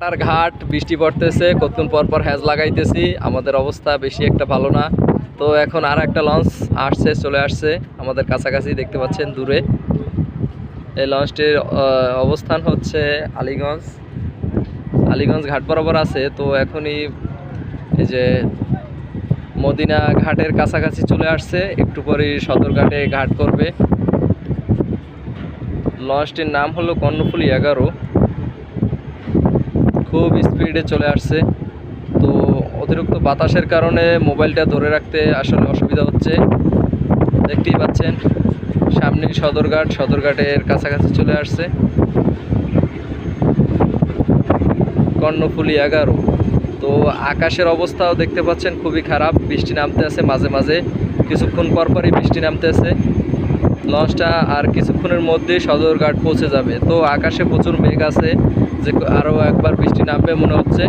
কাটার ঘাট, বৃষ্টি পড়তেছে, কতক্ষণ পর পর হ্যাজ লাগাইতেছি, আমাদের অবস্থা বেশি একটা ভালো না। তো এখন আর একটা লঞ্চ আসছে, চলে আসছে আমাদের কাছাকাছি, দেখতে পাচ্ছেন দূরে। এই লঞ্চটির অবস্থান হচ্ছে আলীগঞ্জ। আলীগঞ্জ ঘাট বরাবর আছে। তো এখনই এই যে মদিনা ঘাটের কাছাকাছি চলে আসছে, একটু পরেই সদরঘাটে ঘাট করবে। লঞ্চটির নাম হলো কর্ণফুলী 11। খুব স্পিডে চলে আসছে। তো অতিরিক্ত বাতাসের কারণে মোবাইলটা ধরে রাখতে আসলে অসুবিধা হচ্ছে। দেখতেই পাচ্ছেন সামনে সদরঘাট, সদরঘাটের কাছাকাছি চলে আসছে কর্ণফুলী 11। তো আকাশের অবস্থাও দেখতে পাচ্ছেন খুবই খারাপ, বৃষ্টি নামতে আছে মাঝে মাঝে, কিছুক্ষণ পরপরই বৃষ্টি নামতে আছে। লঞ্চটা আর কিছুক্ষণের মধ্যেই সদরঘাট পৌঁছে যাবে। তো আকাশে প্রচুর মেঘ আছে, যে আরও একবার বৃষ্টি নামবে মনে হচ্ছে।